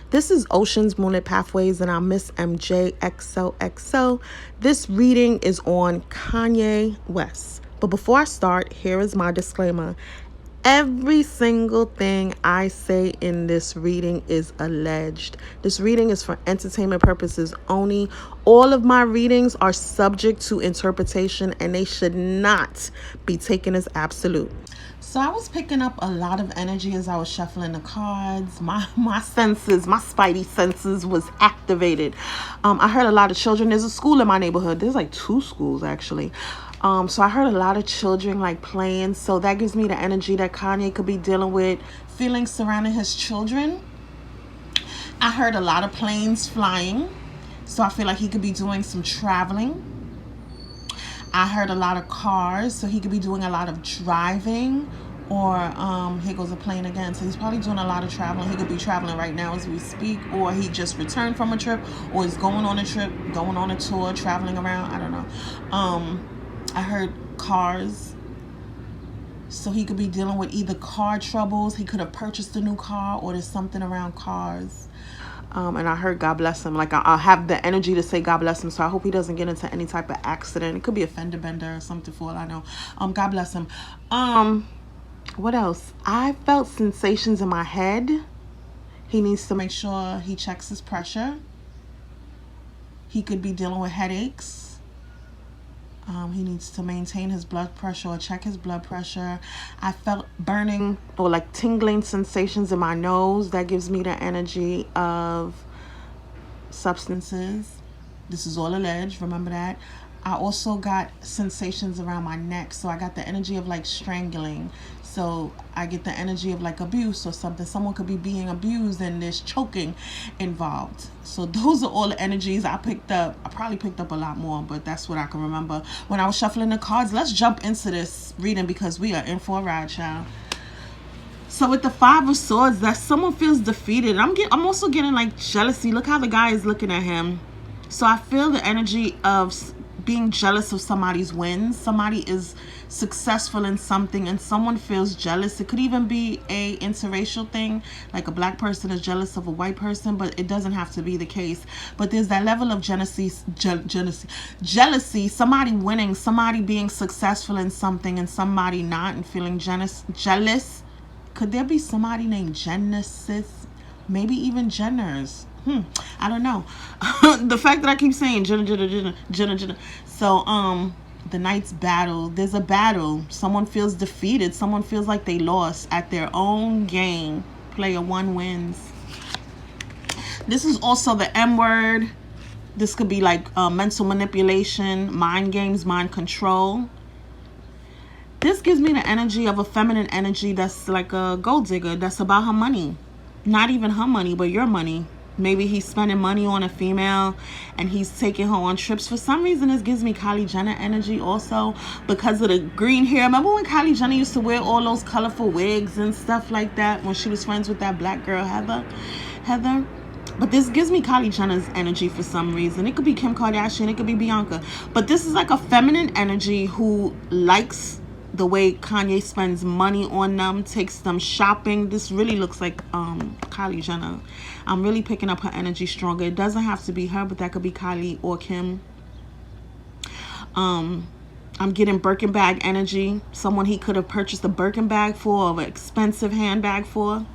This is Oceans Moonlit Pathways, and I'm Miss MJ XOXO. This reading is on Kanye West. But before I start, here is my disclaimer. Every single thing I say in this reading is alleged. This reading is for entertainment purposes only. All of my readings are subject to interpretation, and they should not be taken as absolute. So I was picking up a lot of energy as I was shuffling the cards. My senses, my spidey senses was activated. I heard a lot of children. There's a school in my neighborhood. There's like 2 schools actually. So I heard a lot of children like playing. So that gives me the energy that Kanye could be dealing with, feelings surrounding his children. I heard a lot of planes flying. So I feel like he could be doing some traveling. I heard a lot of cars, so he could be doing a lot of driving, or here goes a plane again. So he's probably doing a lot of traveling. He could be traveling right now as we speak, or he just returned from a trip, or he's going on a trip, going on a tour, traveling around. I don't know. I heard cars, so he could be dealing with either car troubles. He could have purchased a new car, or there's something around cars. And I heard God bless him. Like I have the energy to say God bless him. So I hope he doesn't get into any type of accident. It could be a fender bender or something for all I know. God bless him. What else? I felt sensations in my head. He needs to make sure he checks his pressure. He could be dealing with headaches. He needs to maintain his blood pressure or check his blood pressure. I felt burning or like tingling sensations in my nose. That gives me the energy of substances. This is all alleged, remember that. I also got sensations around my neck. So I got the energy of like strangling. So I get the energy of like abuse or something. Someone could be being abused and there's choking involved. So those are all the energies I picked up. I probably picked up a lot more, but that's what I can remember when I was shuffling the cards. Let's jump into this reading because we are in for a ride, child. So with the 5 of Swords, that someone feels defeated. I'm also getting like jealousy. Look how the guy is looking at him. So I feel the energy of being jealous of somebody's wins. Somebody is successful in something and someone feels jealous. It could even be a interracial thing, like a black person is jealous of a white person, but it doesn't have to be the case. But there's that level of jealousy, somebody winning, somebody being successful in something and somebody not, and feeling jealous. Could there be somebody named Genesis? Maybe even Jenners. I don't know. The fact that I keep saying Jenna. So the Knight's battle. There's a battle. Someone feels defeated. Someone feels like they lost at their own game. Player 1 wins. This is also the M word. This could be like mental manipulation, mind games, mind control. This gives me the energy of a feminine energy that's like a gold digger. That's about her money. Not even her money, but your money. Maybe he's spending money on a female and he's taking her on trips. For some reason, this gives me Kylie Jenner energy also because of the green hair. Remember when Kylie Jenner used to wear all those colorful wigs and stuff like that when she was friends with that black girl, Heather? But this gives me Kylie Jenner's energy for some reason. It could be Kim Kardashian. It could be Bianca. But this is like a feminine energy who likes the way Kanye spends money on them, takes them shopping. This really looks like Kylie Jenner. I'm really picking up her energy stronger. It doesn't have to be her, but that could be Kylie or Kim. I'm getting Birkin bag energy. Someone he could have purchased a Birkin bag for, or an expensive handbag for.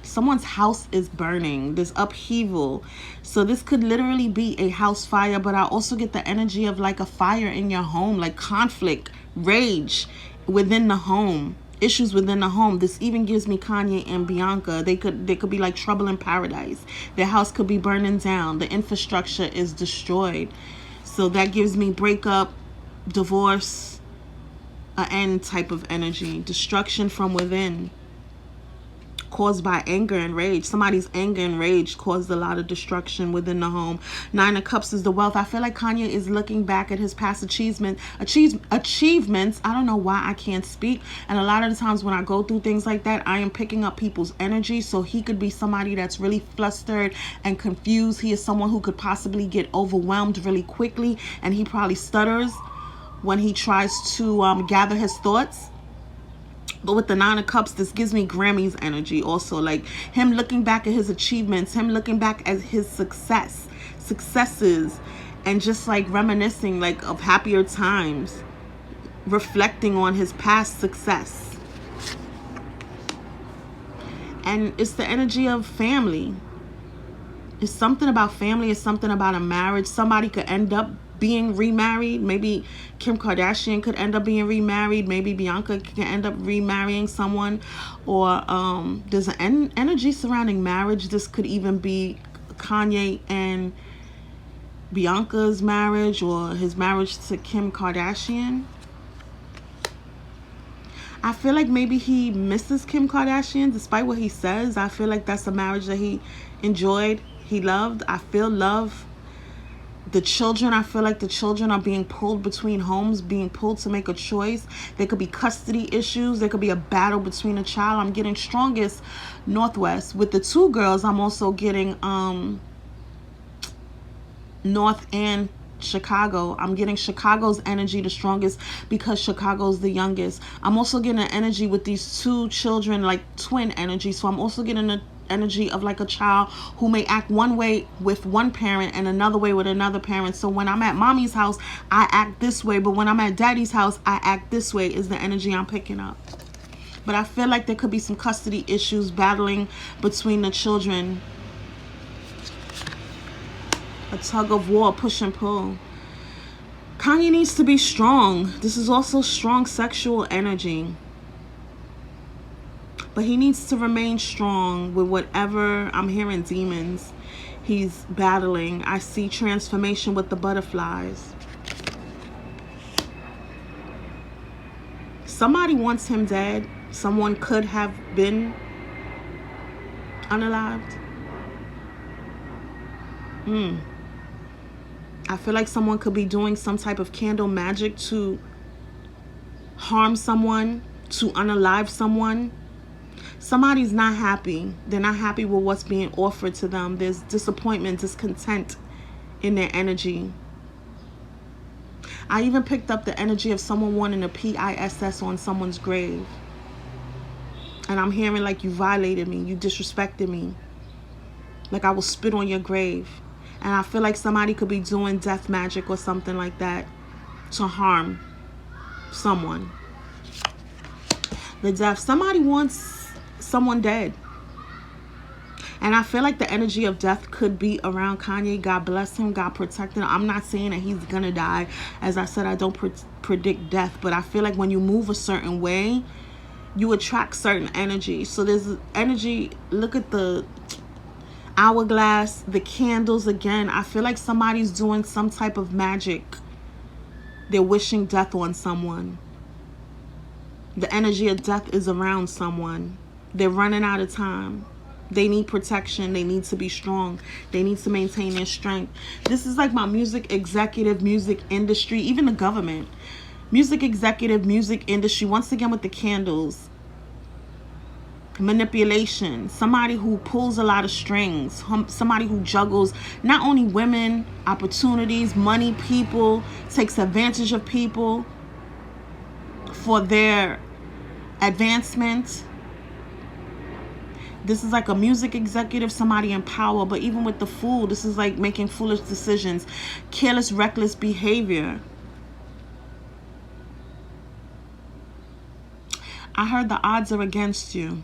Someone's house is burning. There's upheaval. So this could literally be a house fire, but I also get the energy of like a fire in your home, like conflict, rage within the home, issues within the home. This even gives me Kanye and Bianca. They could be like trouble in paradise. Their house could be burning down. The infrastructure is destroyed. So that gives me breakup, divorce, an end type of energy, destruction from within. Caused by anger and rage. Somebody's anger and rage caused a lot of destruction within the home. 9 of Cups is the wealth. I feel like Kanye is looking back at his past achievements. I don't know why I can't speak. And a lot of the times when I go through things like that, I am picking up people's energy. So he could be somebody that's really flustered and confused. He is someone who could possibly get overwhelmed really quickly. And he probably stutters when he tries to gather his thoughts. But with the Nine of Cups, this gives me Grammys energy also. Like him looking back at his achievements, him looking back at his successes, and just like reminiscing like of happier times, reflecting on his past success. And it's the energy of family. It's something about family. It's something about a marriage. Somebody could end up being remarried. Maybe Kim Kardashian could end up being remarried. Maybe Bianca can end up remarrying someone. Or there's an energy surrounding marriage. This could even be Kanye and Bianca's marriage, or his marriage to Kim Kardashian. I feel like maybe he misses Kim Kardashian despite what he says. I feel like that's a marriage that he enjoyed, he loved. I feel love. The children, I feel like the children are being pulled between homes, being pulled to make a choice. There could be custody issues. There could be a battle between a child. I'm getting strongest Northwest. With the two girls, I'm also getting North and Chicago. I'm getting Chicago's energy the strongest because Chicago's the youngest. I'm also getting an energy with these two children, like twin energy. So I'm also getting an energy of like a child who may act one way with one parent and another way with another parent. So when I'm at mommy's house, I act this way, but when I'm at daddy's house, I act this way, is the energy I'm picking up. But I feel like there could be some custody issues battling between the children. A tug of war, push and pull. Kanye needs to be strong. This is also strong sexual energy. But he needs to remain strong with whatever, I'm hearing demons he's battling. I see transformation with the butterflies. Somebody wants him dead. Someone could have been unalived. I feel like someone could be doing some type of candle magic to harm someone, to unalive someone. Somebody's not happy. They're not happy with what's being offered to them. There's disappointment, discontent in their energy. I even picked up the energy of someone wanting a PISS on someone's grave. And I'm hearing like you violated me, you disrespected me. Like I will spit on your grave. And I feel like somebody could be doing death magic or something like that to harm someone. The death. Somebody wants someone dead. And I feel like the energy of death could be around Kanye. God bless him. God protect him. I'm not saying that he's going to die. As I said, I don't predict death. But I feel like when you move a certain way, you attract certain energy. So there's energy. Look at the hourglass, the candles again. I feel like somebody's doing some type of magic. They're wishing death on someone. The energy of death is around someone. They're running out of time. They need protection. They need to be strong. They need to maintain their strength. This is like my music executive, music industry, even the government. Music executive, music industry. Once again with the candles. Manipulation. Somebody who pulls a lot of strings. Somebody who juggles not only women, opportunities, money, people, takes advantage of people for their advancement. This is like a music executive, somebody in power. But even with the fool, this is like making foolish decisions. Careless, reckless behavior. I heard the odds are against you.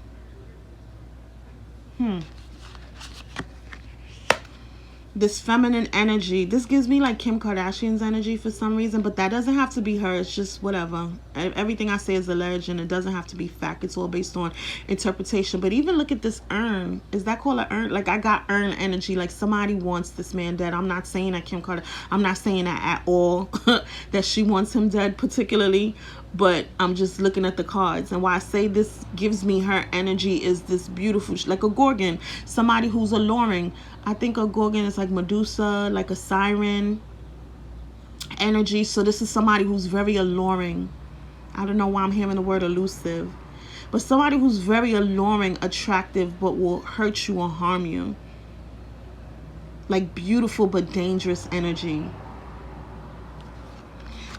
This feminine energy. This gives me like Kim Kardashian's energy for some reason, but that doesn't have to be her. It's just whatever. Everything I say is alleged, and it doesn't have to be fact. It's all based on interpretation. But even look at this urn. Is that called an urn? Like I got urn energy. Like somebody wants this man dead. I'm not saying that Kim Kardashian. I'm not saying that at all. That she wants him dead particularly. But I'm just looking at the cards. And why I say this gives me her energy is this beautiful, like a Gorgon. Somebody who's alluring. I think a Gorgon is like Medusa, like a siren energy. So this is somebody who's very alluring. I don't know why I'm hearing the word elusive. But somebody who's very alluring, attractive, but will hurt you or harm you. Like beautiful but dangerous energy.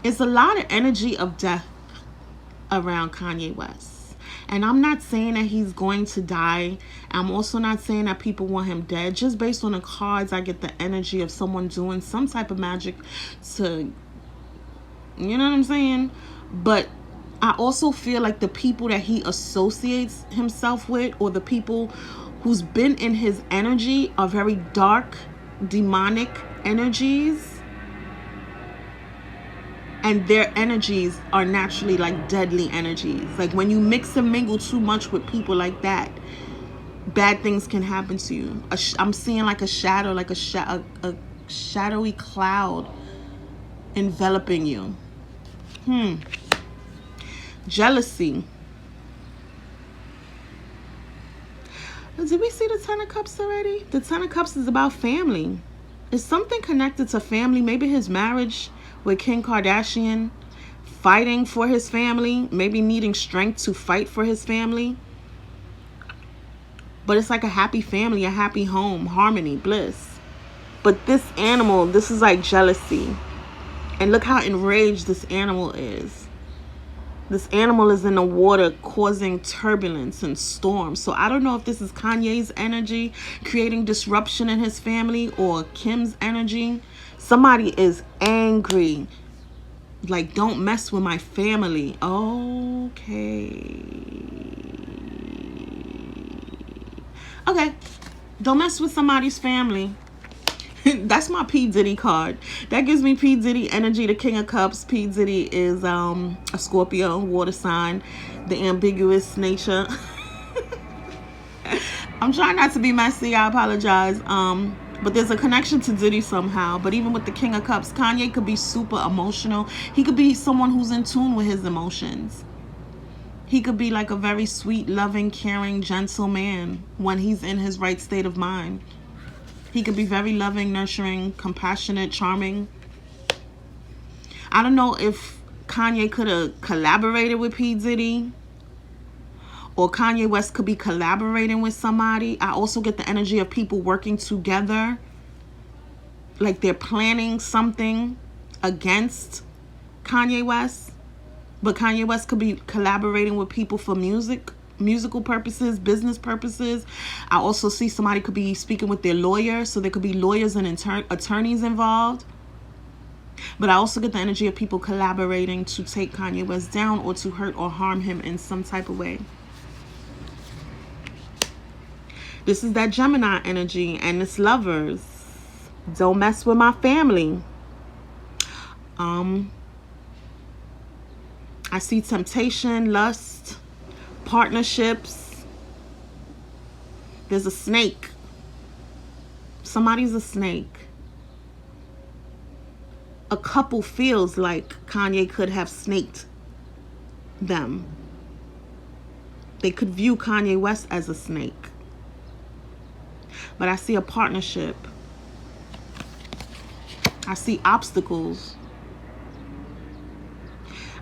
It's a lot of energy of death around Kanye West. And I'm not saying that he's going to die. I'm also not saying that people want him dead. Just based on the cards, I get the energy of someone doing some type of magic to, you know what I'm saying? But I also feel like the people that he associates himself with, or the people who's been in his energy, are very dark, demonic energies. And their energies are naturally like deadly energies. Like when you mix and mingle too much with people like that, bad things can happen to you. I'm seeing like a shadow, like a shadowy cloud enveloping you. Jealousy. Did we see the Ten of Cups already? The Ten of Cups is about family. It's something connected to family. Maybe his marriage with Kim Kardashian, fighting for his family, maybe needing strength to fight for his family. But it's like a happy family, a happy home, harmony, bliss. But this animal, this is like jealousy. And look how enraged this animal is. This animal is in the water causing turbulence and storms. So I don't know if this is Kanye's energy creating disruption in his family, or Kim's energy. Somebody is angry. Like, don't mess with my family. Okay. Okay. Don't mess with somebody's family. That's my P. Diddy card. That gives me P. Diddy energy, the King of Cups. P. Diddy is a Scorpio, water sign, the ambiguous nature. I'm trying not to be messy. I apologize. But there's a connection to Diddy somehow. But even with the King of Cups, Kanye could be super emotional. He could be someone who's in tune with his emotions. He could be like a very sweet, loving, caring, gentle man when he's in his right state of mind. He could be very loving, nurturing, compassionate, charming. I don't know if Kanye could have collaborated with P. Diddy, or Kanye West could be collaborating with somebody. I also get the energy of people working together. Like they're planning something against Kanye West. But Kanye West could be collaborating with people for musical purposes, business purposes. I also see somebody could be speaking with their lawyer. So there could be lawyers and attorneys involved. But I also get the energy of people collaborating to take Kanye West down, or to hurt or harm him in some type of way. This is that Gemini energy, and it's lovers. Don't mess with my family. I see temptation, lust, partnerships. There's a snake. Somebody's a snake. A couple feels like Kanye could have snaked them. They could view Kanye West as a snake. But I see a partnership. I see obstacles.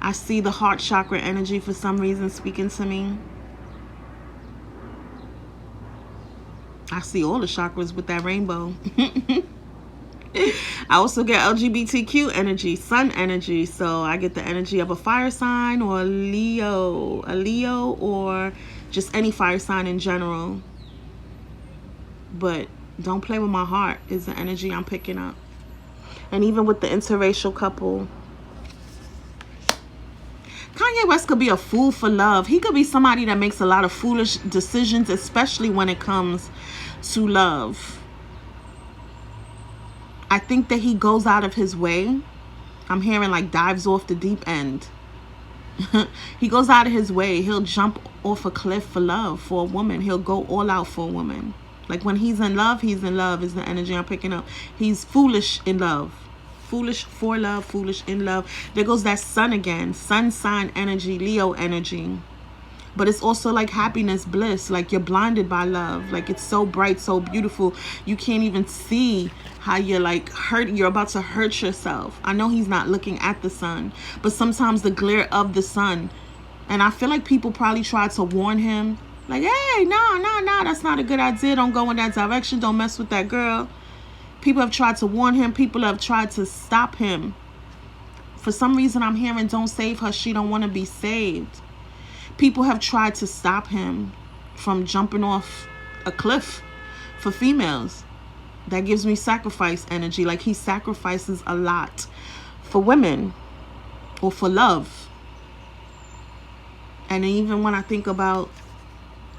I see the heart chakra energy for some reason speaking to me. I see all the chakras with that rainbow. I also get LGBTQ energy, sun energy. So I get the energy of a fire sign, or a Leo, or just any fire sign in general. But don't play with my heart is the energy I'm picking up. And even with the interracial couple, Kanye West could be a fool for love. He could be somebody that makes a lot of foolish decisions, especially when it comes to love. I think that he goes out of his way. I'm hearing like dives off the deep end. He goes out of his way. He'll jump off a cliff for love, for a woman. He'll go all out for a woman. Like when he's in love is the energy I'm picking up. He's foolish in love. Foolish for love, foolish in love. There goes that sun again. Sun sign energy, Leo energy. But it's also like happiness, bliss. Like you're blinded by love. Like it's so bright, so beautiful. You can't even see how you're like you're about to hurt yourself. I know he's not looking at the sun, but sometimes the glare of the sun. And I feel like people probably tried to warn him. Like, hey, no, that's not a good idea. Don't go in that direction. Don't mess with that girl. People have tried to warn him. People have tried to stop him. For some reason, I'm hearing don't save her. She don't want to be saved. People have tried to stop him from jumping off a cliff for females. That gives me sacrifice energy. Like he sacrifices a lot for women or for love. And even when I think about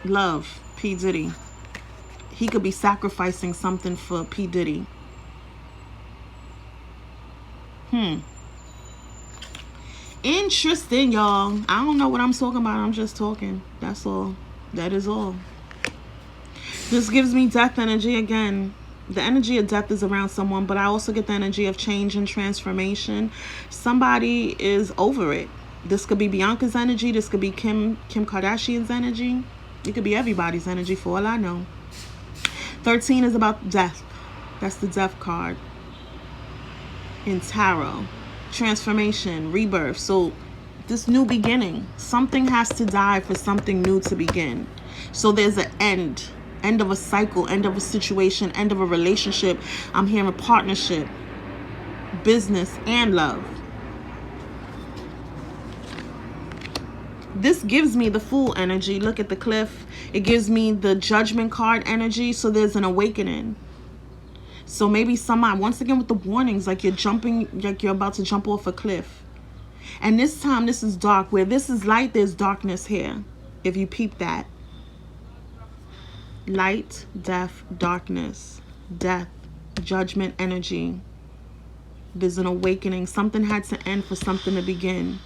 love, P. Diddy, he could be sacrificing something for P. Diddy. Interesting, y'all. I don't know what I'm talking about. I'm just talking. That's all. That is all. This gives me death energy again. The energy of death is around someone, but I also get the energy of change and transformation. Somebody is over it. This could be Bianca's energy. This could be Kim Kardashian's energy. It could be everybody's energy for all I know. 13 is about death. That's the death card in tarot. Transformation, rebirth. So this new beginning, something has to die for something new to begin. So there's an end of a cycle, end of a situation, end of a relationship. I'm hearing partnership, business, and love. This gives me the Fool energy. Look at the cliff. It gives me the Judgment card energy. So there's an awakening. So maybe somebody, once again with the warnings, like you're jumping, like you're about to jump off a cliff. And this time, this is dark. Where this is light, there's darkness here. If you peep that. Light, death, darkness, death, judgment energy. There's an awakening. Something had to end for something to begin.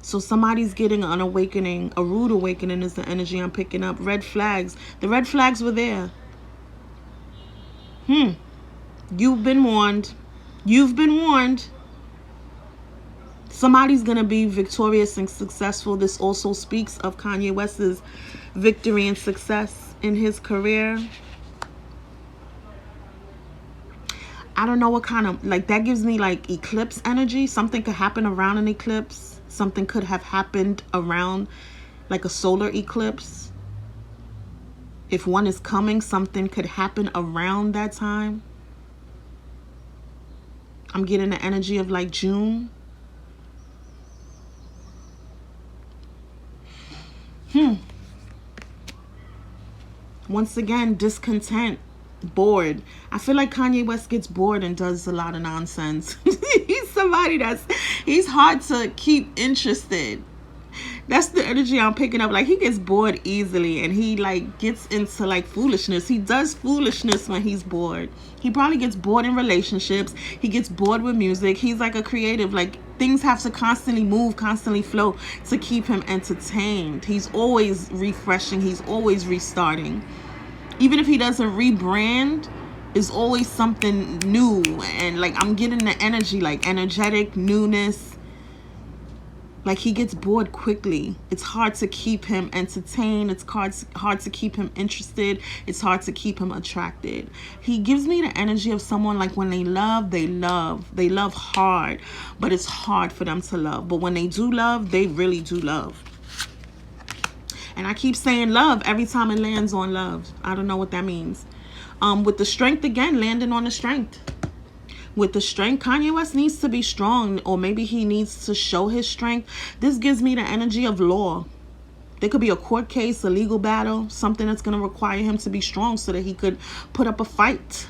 So somebody's getting an awakening. A rude awakening is the energy I'm picking up. Red flags. The red flags were there. You've been warned. You've been warned. Somebody's going to be victorious and successful. This also speaks of Kanye West's victory and success in his career. I don't know what kind of, like, that gives me like eclipse energy. Something could happen around an eclipse. Something could have happened around like a solar eclipse. If one is coming, something could happen around that time. I'm getting the energy of like June. Once again, discontent, bored. I feel like Kanye West gets bored and does a lot of nonsense. He's somebody he's hard to keep interested. That's the energy I'm picking up. Like, he gets bored easily and he like gets into like foolishness. He does foolishness when he's bored. He probably gets bored in relationships. He gets bored with music. He's like a creative. Like, things have to constantly move, constantly flow to keep him entertained. He's always refreshing. He's always restarting. Even if he doesn't rebrand, is always something new. And like, I'm getting the energy, like energetic newness. Like, he gets bored quickly. It's hard to keep him entertained. It's hard to keep him interested. It's hard to keep him attracted. He gives me the energy of someone like when they love, they love. They love hard, but it's hard for them to love. But when they do love, they really do love. And I keep saying love every time it lands on love. I don't know what that means. With the strength again, landing on the strength. With the strength, Kanye West needs to be strong, or maybe he needs to show his strength. This gives me the energy of law. There could be a court case, a legal battle, something that's going to require him to be strong so that he could put up a fight.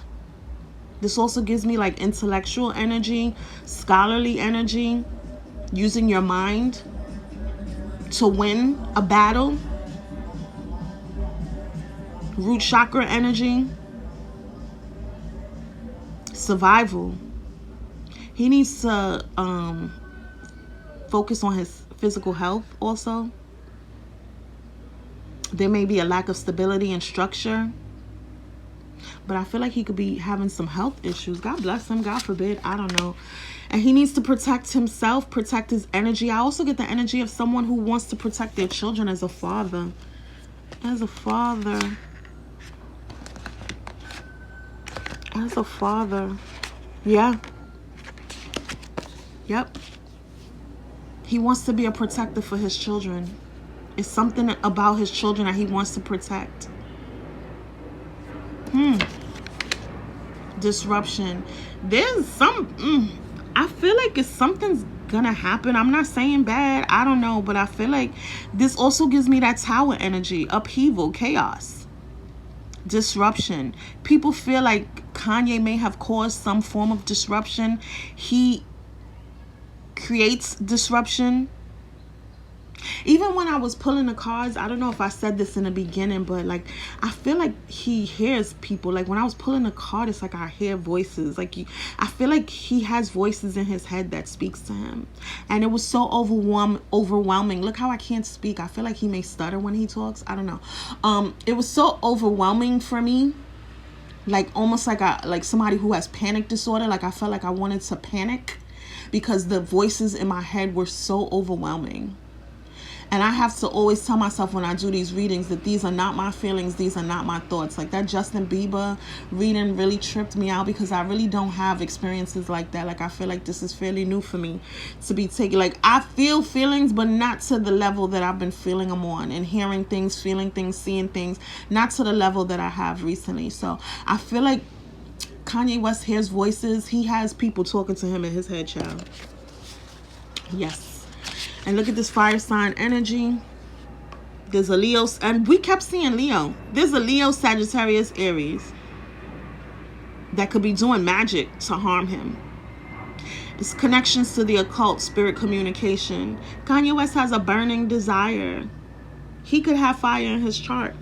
This also gives me like intellectual energy, scholarly energy, using your mind to win a battle. Root chakra energy. Survival. He needs to focus on his physical health also. There may be a lack of stability and structure, but I feel like he could be having some health issues. God bless him. God forbid. I don't know. And he needs to protect himself, protect his energy. I also get the energy of someone who wants to protect their children as a father. As a father. As a father. Yeah. Yep. He wants to be a protector for his children. It's something about his children that he wants to protect. Disruption. There's some... I feel like it's something's gonna happen. I'm not saying bad, I don't know, but I feel like this also gives me that tower energy, upheaval, chaos, disruption. People feel like Kanye may have caused some form of disruption. He creates disruption. Even when I was pulling the cards, I don't know if I said this in the beginning, but like I feel like he hears people. Like when I was pulling the card, it's like I hear voices. Like I feel like he has voices in his head that speaks to him, and it was so overwhelming. Look how I can't speak. I feel like he may stutter when he talks. I don't know. It was so overwhelming for me. Like almost like somebody who has panic disorder. Like I felt like I wanted to panic because the voices in my head were so overwhelming. And I have to always tell myself when I do these readings that these are not my feelings, these are not my thoughts. Like that Justin Bieber reading really tripped me out because I really don't have experiences like that. Like I feel like this is fairly new for me to be taking. Like I feel feelings, but not to the level that I've been feeling them on, and hearing things, feeling things, seeing things, not to the level that I have recently. So I feel like Kanye West hears voices. He has people talking to him in his head, child. Yes. And look at this fire sign energy. There's a Leo, and we kept seeing Leo. There's a Leo, Sagittarius, Aries that could be doing magic to harm him. It's connections to the occult, spirit communication. Kanye West has a burning desire. He could have fire in his chart.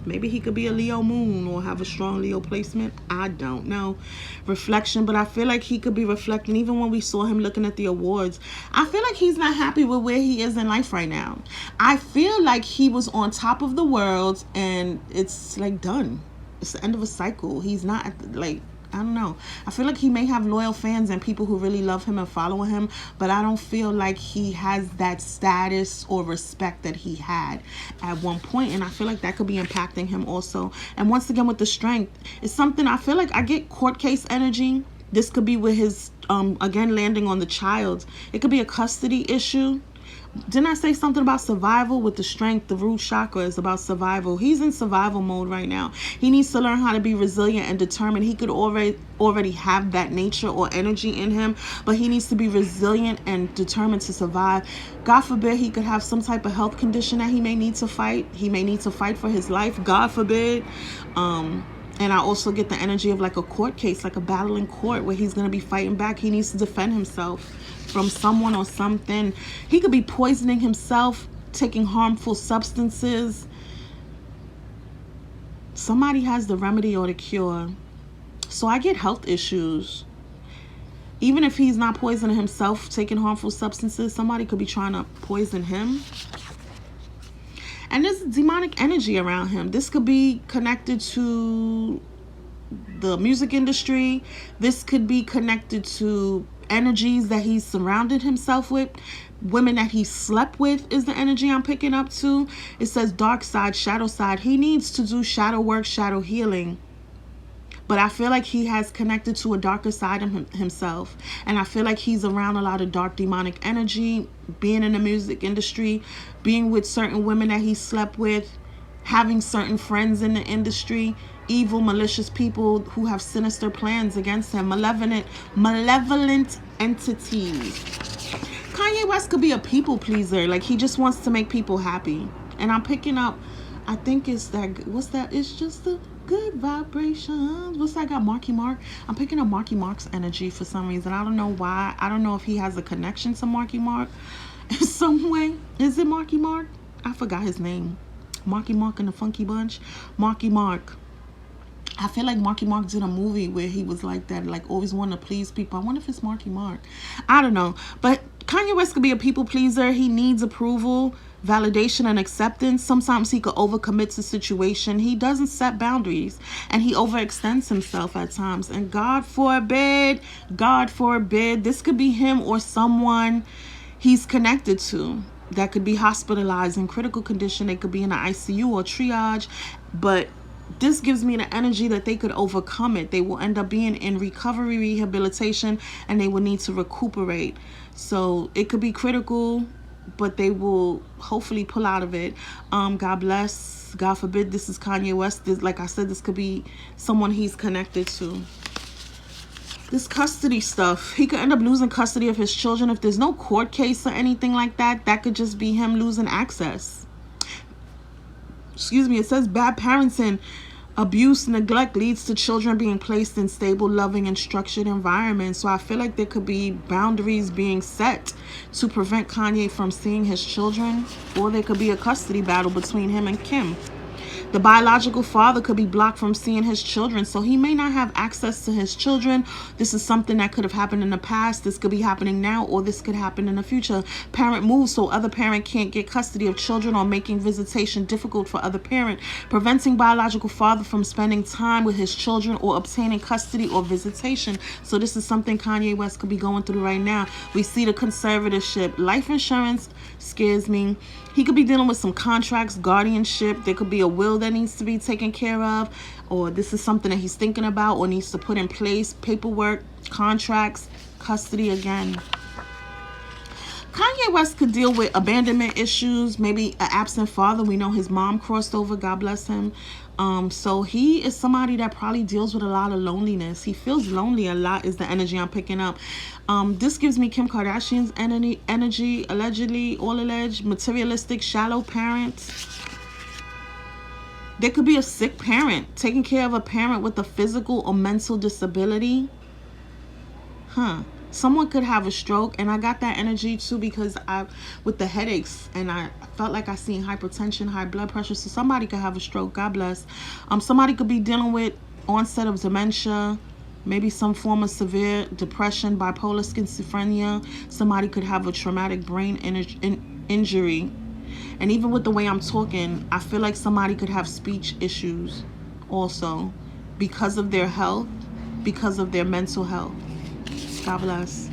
Maybe he could be a Leo moon or have a strong Leo placement. I don't know. Reflection, but I feel like he could be reflecting. Even when we saw him looking at the awards, I feel like he's not happy with where he is in life right now. I feel like he was on top of the world and it's like done. It's the end of a cycle. He's not at the, like, I don't know. I feel like he may have loyal fans and people who really love him and follow him, but I don't feel like he has that status or respect that he had at one point, and I feel like that could be impacting him also. And once again, with the strength, it's something I feel like I get court case energy. This could be with his, again, landing on the child. It could be a custody issue. Didn't I say something about survival with the strength? The root chakra is about survival. He's in survival mode right now. He needs to learn how to be resilient and determined. He could already have that nature or energy in him, but he needs to be resilient and determined to survive. God forbid he could have some type of health condition that he may need to fight. He may need to fight for his life. God forbid. And I also get the energy of like a court case, like a battle in court where he's going to be fighting back. He needs to defend himself from someone or something. He could be poisoning himself, taking harmful substances. Somebody has the remedy or the cure. So I get health issues. Even if he's not poisoning himself, taking harmful substances, somebody could be trying to poison him. And there's demonic energy around him. This could be connected to the music industry. This could be connected to energies that he's surrounded himself with. Women that he slept with is the energy I'm picking up too. It says dark side, shadow side. He needs to do shadow work, shadow healing. But I feel like he has connected to a darker side of himself. And I feel like he's around a lot of dark demonic energy, being in the music industry, being with certain women that he slept with, having certain friends in the industry, evil, malicious people who have sinister plans against him, malevolent entities. Kanye West could be a people pleaser. Like he just wants to make people happy. And I'm picking up, I think it's that, what's that? It's just the good vibrations. What's that got? Marky Mark? I'm picking up Marky Mark's energy for some reason. I don't know why. I don't know if he has a connection to Marky Mark in some way. Is it Marky Mark? I forgot his name. Marky Mark and the Funky Bunch. Marky Mark. I feel like Marky Mark did a movie where he was like that, like always wanting to please people. I wonder if it's Marky Mark. I don't know. But Kanye West could be a people pleaser. He needs approval, validation, and acceptance. Sometimes he could overcommit to situation. He doesn't set boundaries, and he overextends himself at times. And God forbid, this could be him or someone he's connected to that could be hospitalized in critical condition. They could be in the ICU or triage, but this gives me the energy that they could overcome it. They will end up being in recovery, rehabilitation, and they will need to recuperate. So it could be critical, but they will hopefully pull out of it. God bless. God forbid this is Kanye West. Like I said, this could be someone he's connected to. This custody stuff, he could end up losing custody of his children. If there's no court case or anything like that, that could just be him losing access. Excuse me. It says bad parenting, abuse, neglect leads to children being placed in stable, loving, and structured environments. So I feel like there could be boundaries being set to prevent Kanye from seeing his children, or there could be a custody battle between him and Kim. The biological father could be blocked from seeing his children, so he may not have access to his children. This is something that could have happened in the past. This could be happening now, or this could happen in the future. Parent moves so other parent can't get custody of children, or making visitation difficult for other parent, preventing biological father from spending time with his children or obtaining custody or visitation. So this is something Kanye West could be going through right now. We see the conservatorship. Life insurance scares me. He could be dealing with some contracts, guardianship. There could be a will that needs to be taken care of, or this is something that he's thinking about or needs to put in place. Paperwork, contracts, custody again. Kanye West could deal with abandonment issues, maybe an absent father. We know his mom crossed over, God bless him. So he is somebody that probably deals with a lot of loneliness. He feels lonely a lot is the energy I'm picking up. This gives me Kim Kardashian's energy, allegedly, all alleged, materialistic, shallow parent. There could be a sick parent, taking care of a parent with a physical or mental disability. Someone could have a stroke, and I got that energy too because with the headaches, and I felt like I seen hypertension, high blood pressure. So somebody could have a stroke, God bless. Somebody could be dealing with onset of dementia, maybe some form of severe depression, bipolar schizophrenia. Somebody could have a traumatic brain injury. And even with the way I'm talking, I feel like somebody could have speech issues also because of their health, because of their mental health. God bless.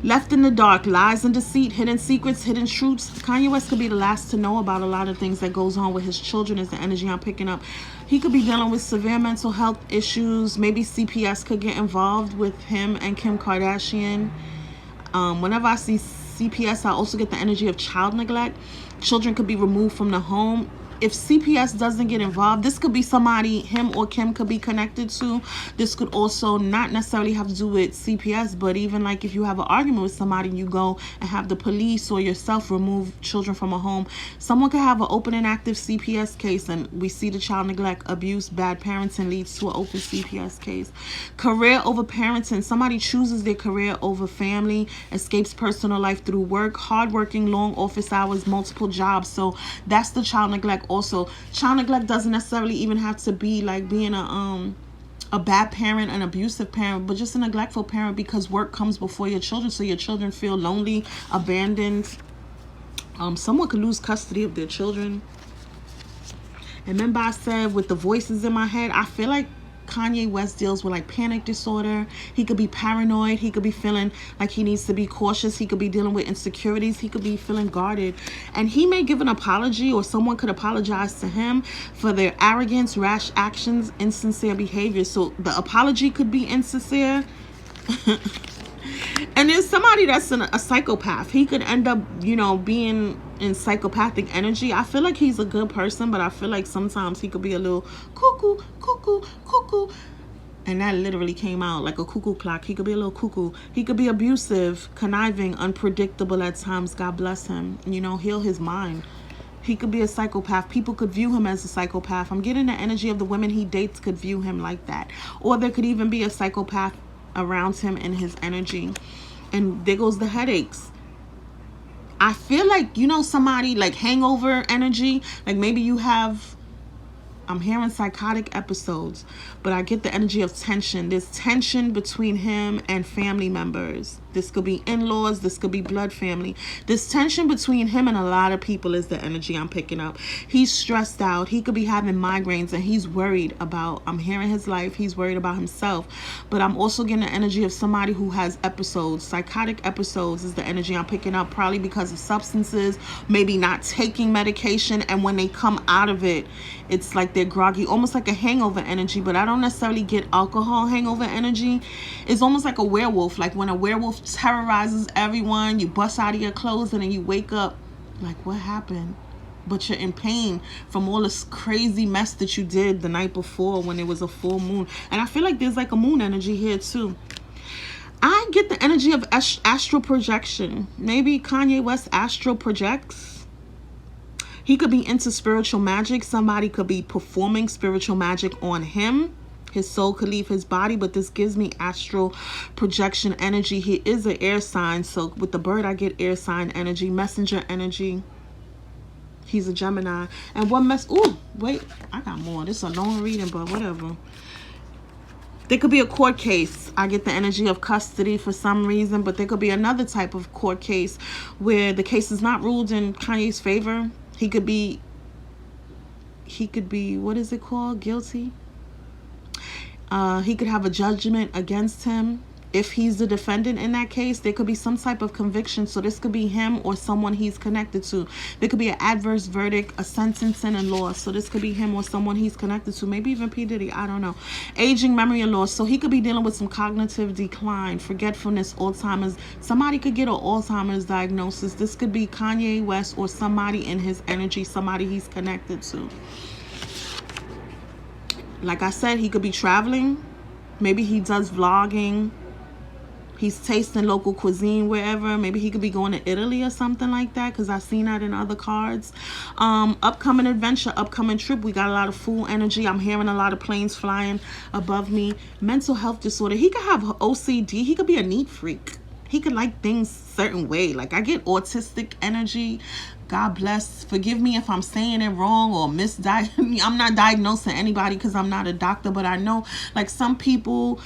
Left in the dark, lies and deceit, hidden secrets, hidden truths. Kanye West could be the last to know about a lot of things that goes on with his children is the energy I'm picking up. He could be dealing with severe mental health issues. Maybe CPS could get involved with him and Kim Kardashian. Whenever I see CPS, I also get the energy of child neglect. Children could be removed from the home. If CPS doesn't get involved, this could be somebody him or Kim could be connected to. This could also not necessarily have to do with CPS, but even like if you have an argument with somebody, you go and have the police or yourself remove children from a home. Someone could have an open and active CPS case, and we see the child neglect, abuse, bad parenting leads to an open CPS case. Career over parenting. Somebody chooses their career over family, escapes personal life through work, hardworking, long office hours, multiple jobs. So that's the child neglect. Also, child neglect doesn't necessarily even have to be like being a bad parent, an abusive parent, but just a neglectful parent, because work comes before your children, so your children feel lonely, abandoned. Someone could lose custody of their children. And remember I said with the voices in my head, I feel like Kanye West deals with like panic disorder. He could be paranoid. He could be feeling like he needs to be cautious. He could be dealing with insecurities. He could be feeling guarded. And he may give an apology, or someone could apologize to him for their arrogance, rash actions, insincere behavior. So the apology could be insincere. And there's somebody that's a psychopath. He could end up, being in psychopathic energy. I feel like he's a good person, but I feel like sometimes he could be a little cuckoo. And that literally came out like a cuckoo clock. He could be a little cuckoo. He could be abusive, conniving, unpredictable at times. God bless him. Heal his mind. He could be a psychopath. People could view him as a psychopath. I'm getting the energy of the women he dates could view him like that. Or there could even be a psychopath around him in his energy. And there goes the headaches. I feel like, somebody like hangover energy. Like maybe you have, I'm hearing psychotic episodes, but I get the energy of tension. There's tension between him and family members. This could be in-laws. This could be blood family. This tension between him and a lot of people is the energy I'm picking up. He's stressed out. He could be having migraines, and he's worried about, I'm hearing his life. He's worried about himself. But I'm also getting the energy of somebody who has episodes. Psychotic episodes is the energy I'm picking up, probably because of substances, maybe not taking medication. And when they come out of it, it's like they're groggy, almost like a hangover energy. But I don't necessarily get alcohol hangover energy. It's almost like a werewolf. Like when a werewolf terrorizes everyone, you bust out of your clothes and then you wake up like, what happened? but you're in pain from all this crazy mess that you did the night before when it was a full moon. And I feel like there's like a moon energy here too. I get the energy of astral projection. Maybe Kanye West astral projects. He could be into spiritual magic. Somebody could be performing spiritual magic on him. His soul could leave his body, but this gives me astral projection energy. He is an air sign, so with the bird, I get air sign energy, messenger energy. He's a Gemini. And what ooh, wait, I got more. This is a long reading, but whatever. There could be a court case. I get the energy of custody for some reason, but there could be another type of court case where the case is not ruled in Kanye's favor. He could be, what is it called? Guilty. He could have a judgment against him. If he's the defendant in that case, there could be some type of conviction. So this could be him or someone he's connected to. There could be an adverse verdict, a sentencing and loss. So this could be him or someone he's connected to. Maybe even P. Diddy. I don't know. Aging, memory, and loss. So he could be dealing with some cognitive decline, forgetfulness, Alzheimer's. Somebody could get an Alzheimer's diagnosis. This could be Kanye West or somebody in his energy, somebody he's connected to. Like I said, he could be traveling. Maybe he does vlogging. He's tasting local cuisine wherever. Maybe he could be going to Italy or something like that, because I've seen that in other cards. Upcoming adventure, upcoming trip. We got a lot of fool energy. I'm hearing a lot of planes flying above me. Mental health disorder. He could have OCD. He could be a neat freak. He could like things certain way. Like I get autistic energy. God bless. Forgive me if I'm saying it wrong or misdiagnosed. I'm not diagnosing anybody because I'm not a doctor, but I know like some people,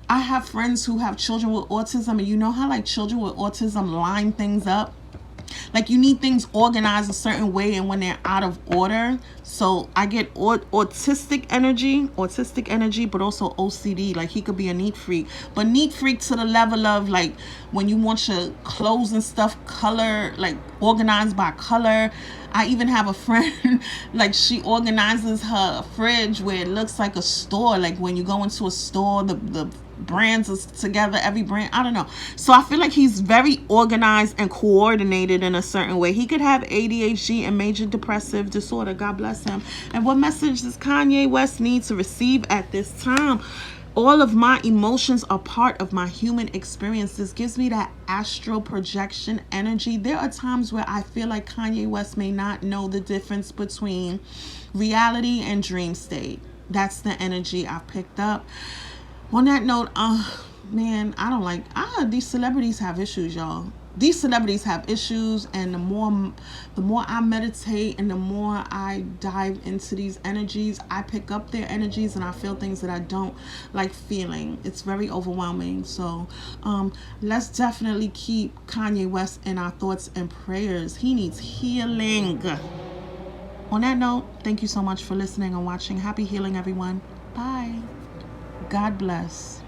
I have friends who have children with autism, and you know how like children with autism line things up? Like you need things organized a certain way, and when they're out of order. So I get autistic energy, but also OCD. Like he could be a neat freak, but neat freak to the level of like when you want your clothes and stuff color, like organized by color. I even have a friend, like she organizes her fridge where it looks like a store. Like when you go into a store, the brands is together, every brand, I don't know. So I feel like he's very organized and coordinated in a certain way. He could have ADHD and major depressive disorder. God bless him. And what message does Kanye West need to receive at this time? All of my emotions are part of my human experience. This gives me that astral projection energy. There are times where I feel like Kanye West may not know the difference between reality and dream state. That's the energy I've picked up. On that note, man, I don't like, these celebrities have issues, y'all. These celebrities have issues, and the more I meditate and the more I dive into these energies, I pick up their energies and I feel things that I don't like feeling. It's very overwhelming. So let's definitely keep Kanye West in our thoughts and prayers. He needs healing. On that note, thank you so much for listening and watching. Happy healing, everyone. Bye. God bless.